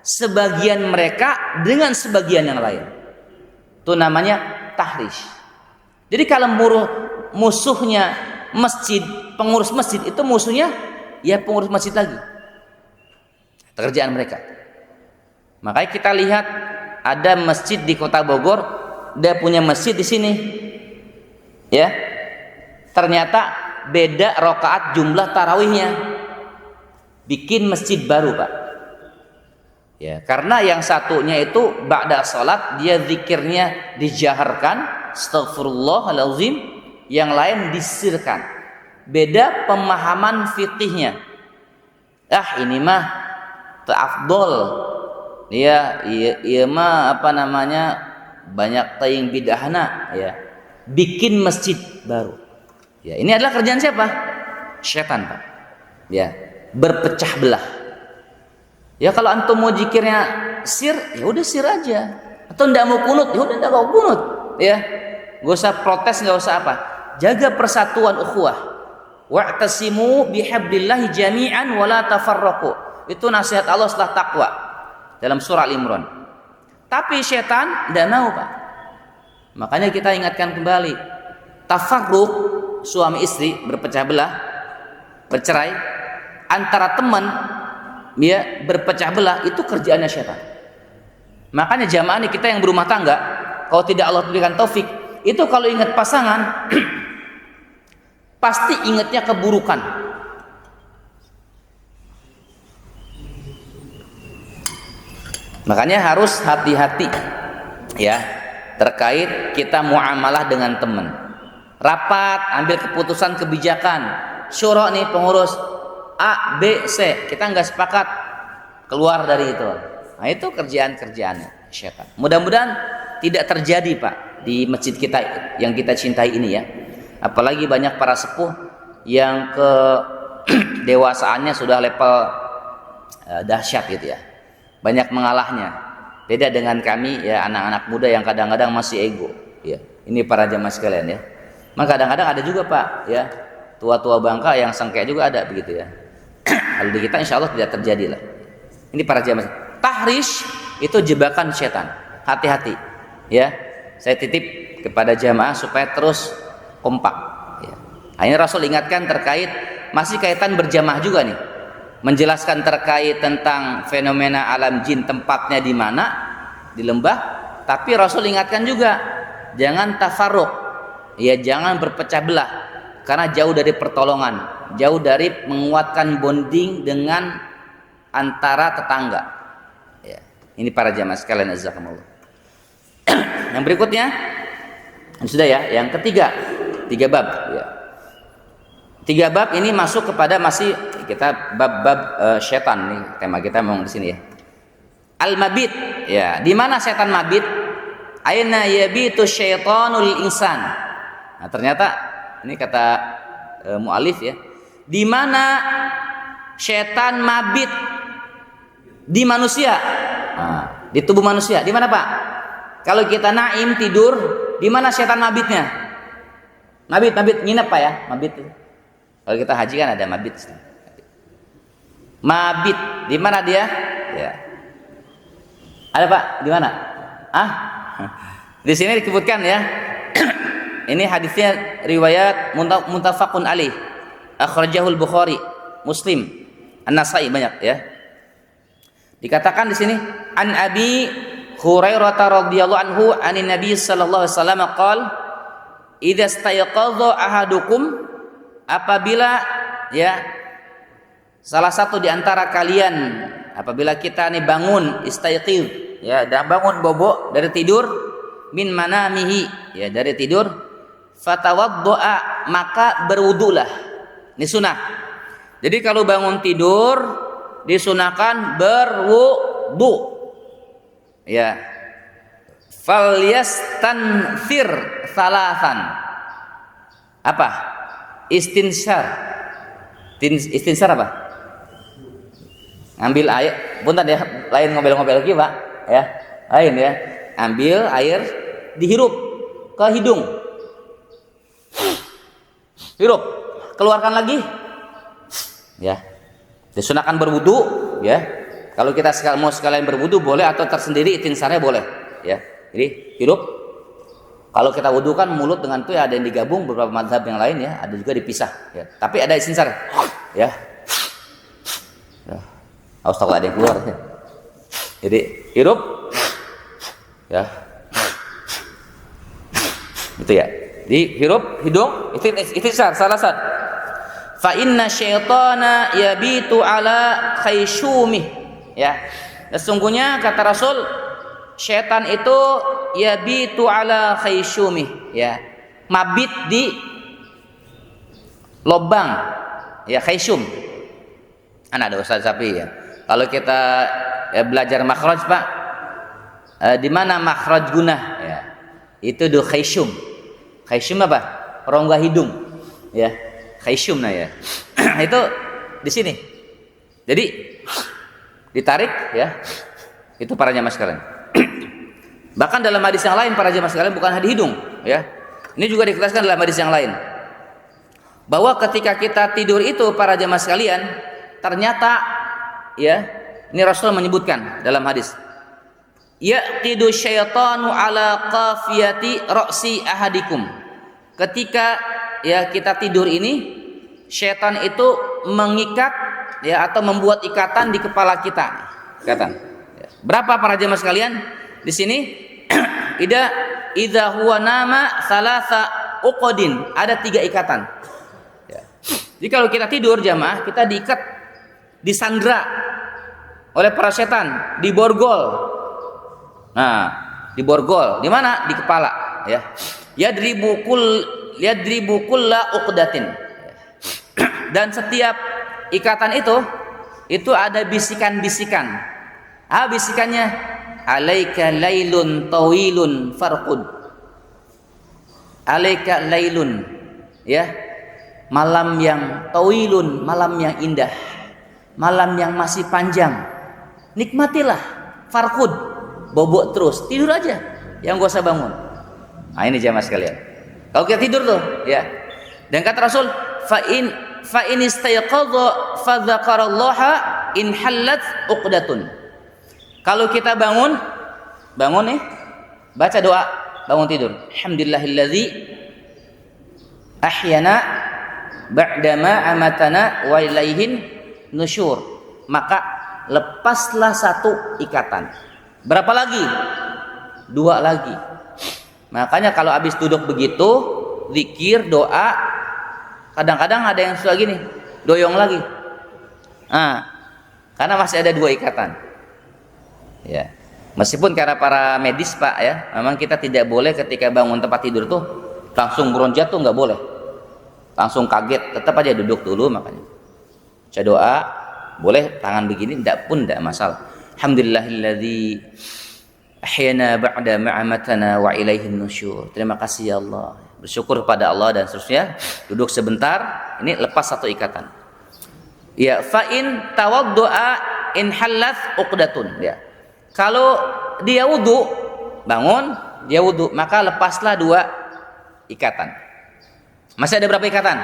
[SPEAKER 1] sebagian mereka dengan sebagian yang lain. Itu namanya tahrish. Jadi kalau musuhnya masjid, pengurus masjid itu musuhnya ya pengurus masjid lagi. Pekerjaan mereka. Makanya kita lihat ada masjid di Kota Bogor, dia punya masjid di sini. Ya. Ternyata beda rakaat jumlah tarawihnya. Bikin masjid baru, Pak. Ya, karena yang satunya itu ba'da salat dia zikirnya dijaharkan, astagfirullahalazim, yang lain disirkan. Beda pemahaman fikihnya. Ini mah ta'afdol. Iya mah apa namanya? Banyak taying bid'ahna, ya. Bikin masjid baru. Ya, ini adalah kerjaan siapa? Syaitan, Pak. Ya, berpecah belah. Ya kalau antum mau zikirnya sir, ya udah sir aja. Atau ndak mau kunut, ya udah ndak mau kunut. Ya, nggak usah protes, nggak usah apa. Jaga persatuan ukhuwah. Wa'tasimu bihablillahi jami'an wa la tafarraqu. Itu nasihat Allah setelah takwa dalam surah Al-Imran. Tapi setan ndak mau, Pak. Makanya kita ingatkan kembali. Tafarruq, suami istri berpecah belah, bercerai, antara teman dia berpecah belah, itu kerjaannya setan. Makanya jamaah nih kita yang berumah tangga, kalau tidak Allah berikan taufik, itu kalau ingat pasangan pasti ingatnya keburukan. Makanya harus hati-hati ya terkait kita muamalah dengan teman. Rapat, ambil keputusan kebijakan, syura nih pengurus A, B, C, kita nggak sepakat, keluar dari itu. Nah itu kerjaan-kerjaannya syaitan. Mudah-mudahan tidak terjadi, Pak, di masjid kita yang kita cintai ini ya. Apalagi banyak para sepuh yang ke dewasaannya sudah level dahsyat gitu ya. Banyak mengalahnya. Beda dengan kami ya anak-anak muda yang kadang-kadang masih ego. Ya, ini para jamaah sekalian ya. Maka kadang-kadang ada juga, Pak, ya tua-tua bangka yang sengkek juga ada begitu ya. Kalau di kita insya Allah tidak terjadi lah. Ini para jamaah. Tahrish itu jebakan setan. Hati-hati ya. Saya titip kepada jamaah supaya terus kompak ya. Ini Rasul ingatkan terkait masih kaitan berjamaah juga nih. Menjelaskan terkait tentang fenomena alam jin, tempatnya di mana, di lembah. Tapi Rasul ingatkan juga jangan tafarruq, ya jangan berpecah belah, karena jauh dari pertolongan, jauh dari menguatkan bonding dengan antara tetangga. Ya, ini para jamaah sekalian azakumullah. Yang berikutnya sudah ya, yang ketiga, 3 bab. Ya. 3 bab ini masuk kepada masih kita bab-bab setan nih, tema kita memang di sini ya. Al-mabit, ya, di mana setan mabit? Aina yabitu syaitanul insan. Nah, ternyata ini kata mu'alif ya, di mana setan mabit di manusia, nah, di tubuh manusia. Di mana, Pak? Kalau kita naim tidur, di mana setan mabitnya? Mabit nginep, Pak ya, mabit. Kalau kita haji kan ada mabit. Mabit, di mana dia? Ya. Ada, Pak? Di mana? Di sini disebutkan ya. Ini hadisnya riwayat muttafaqun alaih. Akhrajahul Bukhari, Muslim, An-Nasa'i banyak ya. Dikatakan di sini an Abi Hurairah radhiyallahu anhu anin Nabi sallallahu alaihi wasallam qala idza stayqadha ahadukum, apabila ya salah satu di antara kalian, apabila kita nih bangun istayqiz ya, dan bangun bobo dari tidur, min manamihi ya dari tidur, fatawaddoa, maka berwudulah. Ini sunnah. Jadi kalau bangun tidur disunahkan berwudu. Ya. falyastanthir salasan. Apa? Istinsyar. Istinsyar apa? Ambil air, punten ya, lain ngobel-ngobel lagi Pak, ya. Lain ya. Ambil air, dihirup ke hidung. Hirup, keluarkan lagi. Ya. Disunahkan berwudu, ya. Kalau kita mau sekalian berwudu boleh, atau tersendiri istinsarnya boleh, ya. Jadi hirup. Kalau kita wudu kan mulut dengan itu ya, ada yang digabung, beberapa mazhab yang lain ya, ada juga dipisah, ya. Tapi ada istinsar, ya. Harus tahu ada yang keluar. Ya. Jadi hirup, ya. Itu ya. Jadi hirup hidung, istinsar salasan. Fa inna syaitana yabitu ala khayshumih, ya. Sesungguhnya kata Rasul, syaitan itu yabitu ala khayshumih, ya. Mabit di lobang, ya, khayshum. Ada Ustaz Sapi ya. Kalau kita belajar makhraj Pak, di mana makhraj gunah, ya. Itu do khayshum. Khayshum apa? Rongga hidung, ya. Khayshum nah ya. Itu di sini. Jadi ditarik, ya. Itu para jamaah sekalian. Bahkan dalam hadis yang lain para jamaah sekalian, bukan di hidung, ya. Ini juga dikelaskan dalam hadis yang lain. Bahwa ketika kita tidur itu para jamaah sekalian, ternyata ya, ini Rasul menyebutkan dalam hadis, yaqidu syaitanu ala qafiyati ra'si ahadikum. Ketika ya kita tidur ini, syaitan itu mengikat ya, atau membuat ikatan di kepala kita. Ikatan. Berapa para jemaah sekalian? Di sini idza huwa nama salasa uqadin, ada 3 ikatan. Ya. Jadi kalau kita tidur jamaah, kita diikat, disandra oleh para setan, diborgol. Nah, diborgol di mana? Di kepala, ya. Yadribu kulla uqdatin. Dan setiap ikatan itu ada bisikan-bisikan. Bisikannya, alaika lailun tawilun farqud. Alaika lailun, ya. Malam yang tawilun, malam yang indah. Malam yang masih panjang. Nikmatilah, farqud. Bobok terus, tidur aja. Yang gak usah bangun. Nah, ini jamaah sekalian. Kalau kita tidur tuh, ya. Dan kata Rasul, fa in istayqadha fa dzakarallaha in hallat uqdatun. Kalau kita bangun nih, baca doa bangun tidur. Alhamdulillahilladzi ahyana ba'dama amatana wa ilaihin nusyur. Maka lepaslah 1 ikatan. Berapa lagi? 2 lagi. Makanya kalau habis duduk begitu, zikir, doa, kadang-kadang ada yang suka gini, doyong lagi. Karena masih ada 2 ikatan. Ya. Meskipun karena para medis Pak ya, memang kita tidak boleh ketika bangun tempat tidur tuh langsung buron jatuh, nggak boleh. Langsung kaget, tetap aja duduk dulu makanya. Baca doa, boleh tangan begini, tidak masalah. Alhamdulillahilladzi ahyana ba'da ma'amatana wa ilaihin nusyur. Terima kasih ya Allah. Bersyukur pada Allah dan seterusnya. Duduk sebentar, ini lepas 1 ikatan. Ya, fa in tawaddu'a in hallat uqdatun, ya. Kalau dia wudu, bangun, dia wudu, maka lepaslah 2 ikatan. Masih ada berapa ikatan?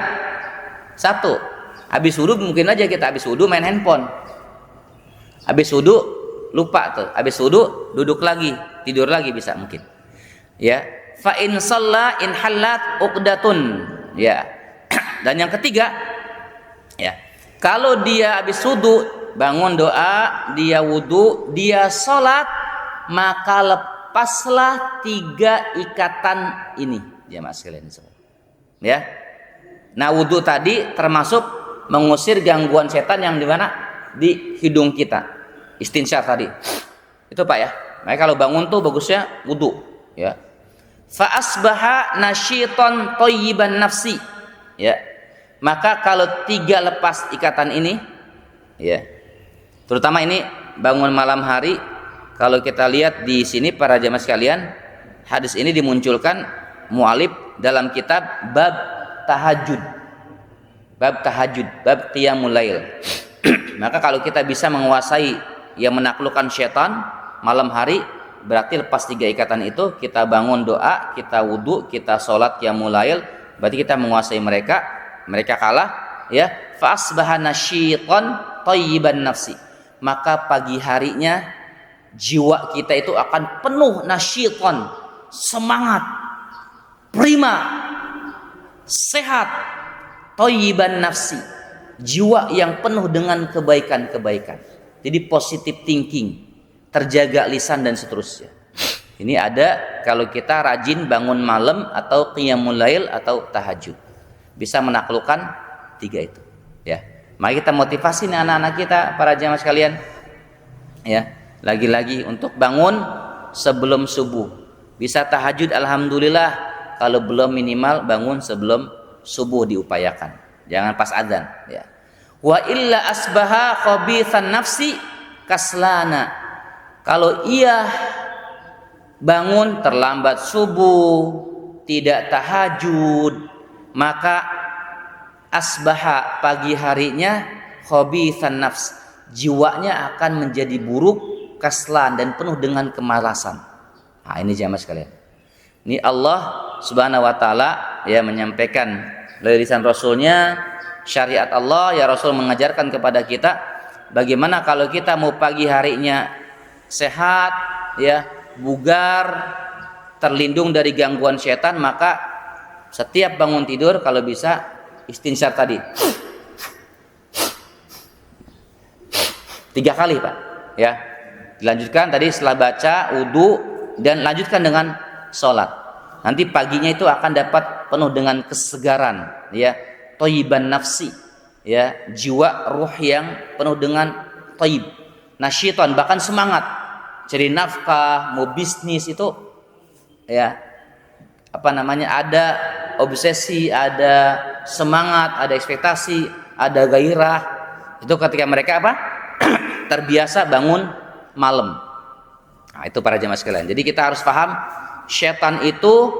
[SPEAKER 1] 1. Habis wudu mungkin aja kita habis wudu main handphone. Habis wudu lupa tuh. Habis wudu duduk lagi, tidur lagi bisa mungkin. Ya. Fa in shalla in hallat uqdatun. Ya. Dan yang ketiga, ya. Kalau dia habis wudu, bangun doa, dia wudu, dia sholat, maka lepaslah 3 ikatan ini, jemaah sekalian. Ya. Nah, wudu tadi termasuk mengusir gangguan setan yang di mana? Di hidung kita. Istinsyar tadi. Itu Pak ya. Makanya kalau bangun tuh bagusnya wudu, ya. Fa asbaha nasyiton thayyiban nafsi. Ya. Maka kalau 3 lepas ikatan ini, ya. Terutama ini bangun malam hari, kalau kita lihat di sini para jamaah sekalian, Hadis ini dimunculkan mu'alif dalam kitab bab tahajud. Bab tahajud, bab qiyamul lail. Maka kalau kita bisa menguasai yang menaklukkan syaitan malam hari, berarti lepas 3 ikatan itu kita bangun doa, kita wudu, kita sholat qiyamul lail, berarti kita menguasai mereka. Mereka kalah, ya. Fa asbaha nasyitan thayyiban nafsi. Maka pagi harinya jiwa kita itu akan penuh nasyitan, semangat, prima, sehat, thayyiban nafsi, jiwa yang penuh dengan kebaikan-kebaikan. Jadi positive thinking, terjaga lisan dan seterusnya. Ini ada kalau kita rajin bangun malam atau qiyamul lail atau tahajud, bisa menaklukkan 3 itu, ya. Mari kita motivasi nih anak-anak kita, para jamaah sekalian, ya. Lagi-lagi untuk bangun sebelum subuh. Bisa tahajud alhamdulillah, kalau belum minimal bangun sebelum subuh diupayakan. Jangan pas adzan, ya. Wa illa asbaha khabithan nafsi kaslana. Kalau ia bangun terlambat subuh, tidak tahajud, maka asbaha pagi harinya khabithan nafs, jiwanya akan menjadi buruk, kaslan, dan penuh dengan kemalasan. Nah, ini jamaah sekalian. Ini Allah Subhanahu wa taala ya menyampaikan dari lisan Rasulnya, syariat Allah, ya Rasul mengajarkan kepada kita bagaimana kalau kita mau pagi harinya sehat, ya, bugar, terlindung dari gangguan setan, maka setiap bangun tidur kalau bisa istinsyaq tadi 3 kali, Pak, ya. Dilanjutkan tadi setelah baca wudu dan lanjutkan dengan sholat. Nanti paginya itu akan dapat penuh dengan kesegaran, ya, thayyiban nafsi, ya, jiwa ruh yang penuh dengan thayyib, nasyiton, bahkan semangat, cari nafkah, mau bisnis itu, ya, ada obsesi, ada semangat, ada ekspektasi, ada gairah. Itu ketika mereka terbiasa bangun malam. Nah, itu para jemaah sekalian. Jadi kita harus paham, syaitan itu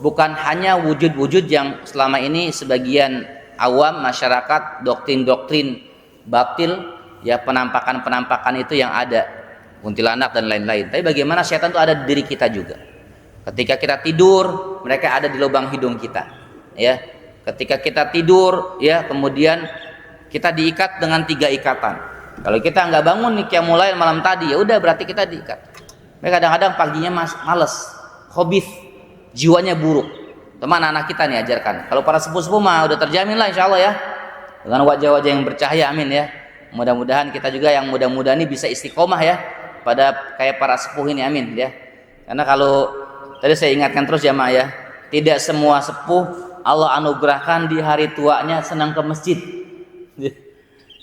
[SPEAKER 1] bukan hanya wujud-wujud yang selama ini sebagian awam masyarakat, doktrin-doktrin batil, ya, penampakan-penampakan itu yang ada, kuntilanak dan lain-lain. Tapi bagaimana syaitan itu ada di diri kita juga. Ketika kita tidur, mereka ada di lubang hidung kita, ya. Ketika kita tidur, ya, kemudian kita diikat dengan 3 ikatan. Kalau kita nggak bangun nih qiyamul lail malam tadi, ya udah berarti kita diikat. Mereka kadang-kadang paginya males, khabith, jiwanya buruk. Teman anak kita nih ajarkan. Kalau para sepuh-sepuh mah udah terjamin lah insya Allah, ya, dengan wajah-wajah yang bercahaya, amin, ya. Mudah-mudahan kita juga yang muda-muda ini bisa istiqomah, ya, pada kayak para sepuh ini, amin, ya. Karena kalau tadi saya ingatkan terus jamaah, ya, tidak semua sepuh Allah anugerahkan di hari tuanya senang ke masjid.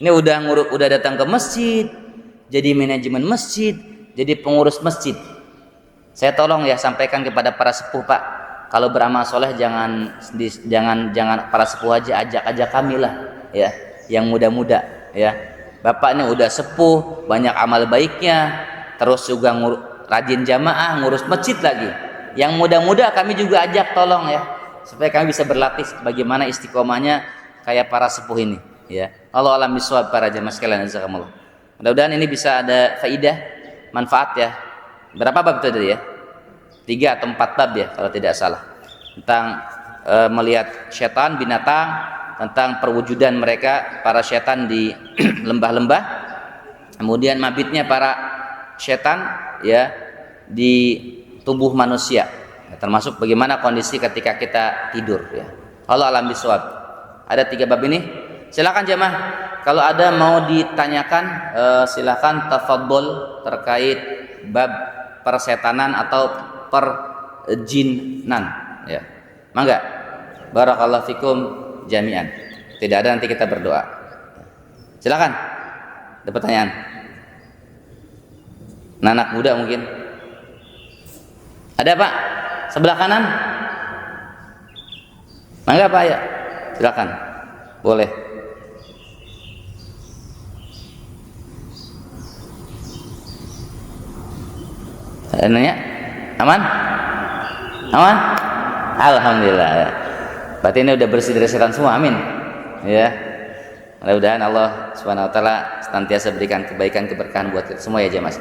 [SPEAKER 1] Ini udah datang ke masjid, jadi manajemen masjid, jadi pengurus masjid. Saya tolong, ya, sampaikan kepada para sepuh, Pak, kalau beramal soleh jangan para sepuh aja, ajak kami lah, ya, yang muda-muda, ya. Bapak ini udah sepuh, banyak amal baiknya, terus juga rajin jamaah, ngurus masjid lagi. Yang muda-muda kami juga ajak, tolong, ya, supaya kami bisa berlatih bagaimana istiqomahnya kayak para sepuh ini, ya. Allah alam bisawab, para jamaah sekalian, jazakumullah. Mudah-mudahan ini bisa ada faidah, manfaat, ya. Berapa bab itu tadi, ya? 3 atau 4 bab, ya, kalau tidak salah, tentang melihat syaitan, binatang, tentang perwujudan mereka, para syaitan di lembah-lembah, kemudian mabitnya para syaitan, ya, di tubuh manusia, termasuk bagaimana kondisi ketika kita tidur, ya. Allah alam bisawab. Ada 3 bab ini. Silakan jemaah, kalau ada mau ditanyakan, silakan tafadhol terkait bab persetanan atau perjinan, ya. Mangga. Barakallahu fikum jami'an. Tidak ada, nanti kita berdoa. Silakan. Ada pertanyaan? Anak muda mungkin. Ada, Pak? Sebelah kanan. Mangga, Pak, ya. Silakan. Boleh. Nanya? Aman? Aman? Alhamdulillah. Berarti ini udah bersih dari setan semua, amin. Ya. Mudah-mudahan Allah Subhanahu wa taala senantiasa berikan kebaikan keberkahan buat kita semua ya jemaah.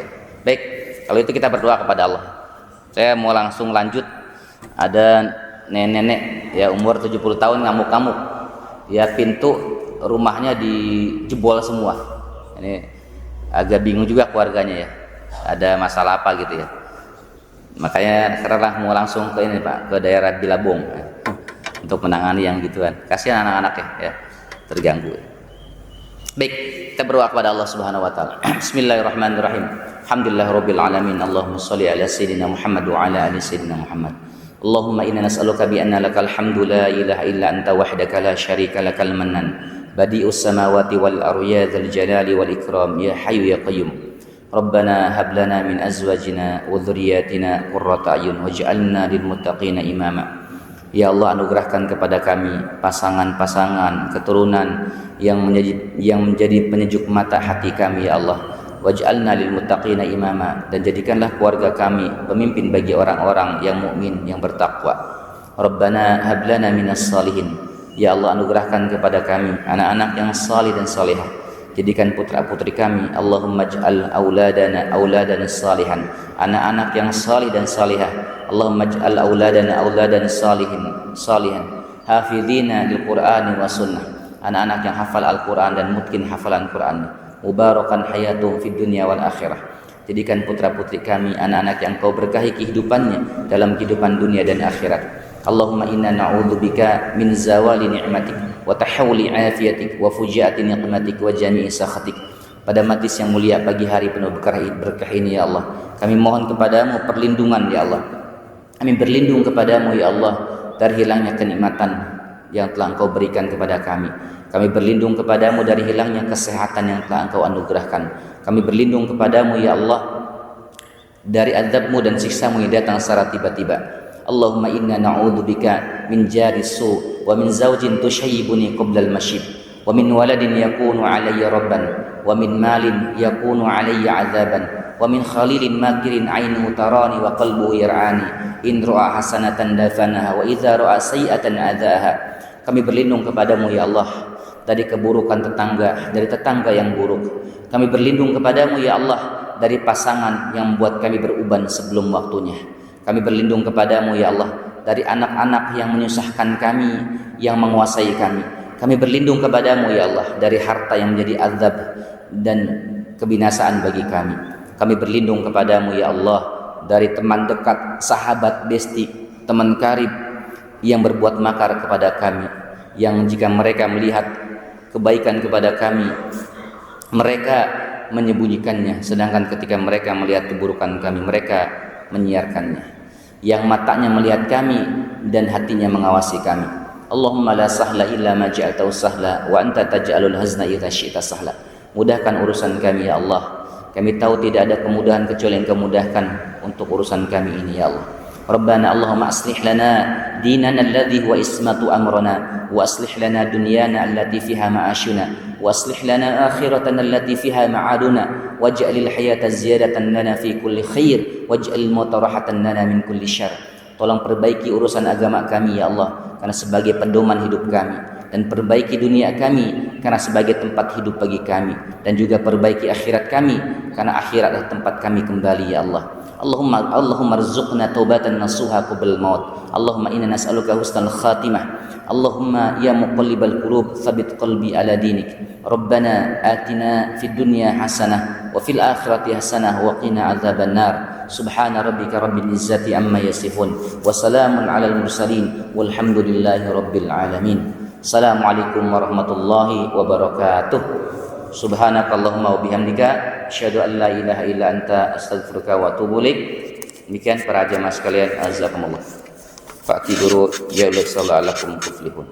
[SPEAKER 1] Baik, kalau itu kita berdoa kepada Allah. Saya mau langsung lanjut. Ada nenek-nenek ya umur 70 tahun ngamuk-ngamuk. Ya pintu rumahnya dijebol semua. Ini agak bingung juga keluarganya ya. Ada masalah apa gitu ya. Makanya sekarang mau langsung ke ini Pak, ke daerah Bilabong untuk menangani yang gituan. Kasihan anak-anak ya terganggu. Baik, kita berdoa kepada Allah Subhanahu wa taala. Bismillahirrahmanirrahim. Alhamdulillahirabbil alamin. Allahumma shalli ala sayyidina Muhammad wa ala ali sayyidina Muhammad. Allahumma inna nas'aluka bi anna lakal hamdu la ilaha illa anta wahdaka la syarika lakal mannan. Badi'us samawati wal ardi ya dzal jalali wal ikram ya hayyu ya qayyum. Rabbana hab lana min azwajina wa dhurriyyatina qurrata a'yun waj'alna lil muttaqina imama. Ya Allah, anugerahkan kepada kami pasangan-pasangan keturunan yang menjadi penyejuk mata hati kami ya Allah. Waj'alna lil muttaqina imama, dan jadikanlah keluarga kami pemimpin bagi orang-orang yang mukmin yang bertakwa. Rabbana hab lana minas salihin. Ya Allah, anugerahkan kepada kami anak-anak yang salih dan salihah. Jadikan putra-putri kami Allahumma ij'al auladana salihan, anak-anak yang salih dan salihah. Allahumma ij'al auladana salihan hafidhina lil Qur'ani wa sunnah, anak-anak yang hafal Al-Qur'an dan mungkin hafalan Qur'an. Mubarakan hayatuhum fid dunya wal akhirah. Jadikan putra-putri kami anak-anak yang Kau berkahi kehidupannya dalam kehidupan dunia dan akhirat. Allahumma inna na'udzubika min zawali ni'matik wa tahawuli afiyatik wa fujiati niqmatik wa jami'i sakhatik. Pada majlis yang mulia pagi hari penuh berkah ini ya Allah, kami mohon kepadamu perlindungan ya Allah. Kami berlindung kepadamu ya Allah dari hilangnya kenikmatan yang telah Engkau berikan kepada kami. Kami berlindung kepadamu dari hilangnya kesehatan yang telah Engkau anugerahkan. Kami berlindung kepadamu ya Allah dari azab-Mu dan siksa-Mu yang datang secara tiba-tiba. Allahumma inna na'udzubika min jari su wa min zawjin tushayyibuni qabla al-mashib wa min waladin yakunu alayya rabban wa min malin yakunu alayya azaban wa min khalilin makirin ainuhu tarani wa qalbuhu yar'ani in ra'a hasanatan dafanaha wa idza ra'a sayi'atan adzaha. Kami berlindung kepadamu ya Allah dari keburukan tetangga, dari tetangga yang buruk. Kami berlindung kepadamu ya Allah dari pasangan yang membuat kami beruban sebelum waktunya. Kami berlindung kepadamu ya Allah dari anak-anak yang menyusahkan kami, yang menguasai kami. Kami berlindung kepadamu ya Allah dari harta yang menjadi azab dan kebinasaan bagi kami. Kami berlindung kepadamu ya Allah dari teman dekat, sahabat, besti, teman karib yang berbuat makar kepada kami, yang jika mereka melihat kebaikan kepada kami, mereka menyembunyikannya, sedangkan ketika mereka melihat keburukan kami, mereka menyiarkannya. Yang matanya melihat kami dan hatinya mengawasi kami. Allahumma la sahla illa ma ja'altahu sahla wa anta taj'alul hazna idza syi'ta sahla. Mudahkan urusan kami ya Allah. Kami tahu tidak ada kemudahan kecuali yang Kau mudahkan untuk urusan kami ini ya Allah. Rabbana Allahumma aslih lana dinana alladhi huwa ismatu amrana wa aslih lana dunyana allati fiha ma'ashuna wa aslih lana akhiratana allati fiha ma'aduna waj'alil hayata ziyadatan lana fi kulli khair waj'al mauta rahatan lana min kulli syarr. Tolong perbaiki urusan agama kami ya Allah karena sebagai pedoman hidup kami, dan perbaiki dunia kami karena sebagai tempat hidup bagi kami, dan juga perbaiki akhirat kami karena akhirat adalah tempat kami kembali ya Allah. Allahumma rzuqna taubatan nasuha qabla maut. Allahumma inna nas'aluka husnal khatimah. Allahumma ya muqallibal qulub tsabbit qalbi ala dinik. Rabbana atina fid dunya hasanah wa fil akhirati hasanah wa qina adzaban nar. Subhana rabbika rabbil izzati amma yasifun wa salamun alal mursalin walhamdulillahi rabbil alamin. Assalamualaikum warahmatullahi wabarakatuh. Subhanakallahumma wa bihamdika asyhadu an la ilaha illa anta astaghfiruka wa atubu ilaik. Demikian para jemaah sekalian, azakumullah. Fa'tiburu ya Allah sallallahu alaihi tuflihun.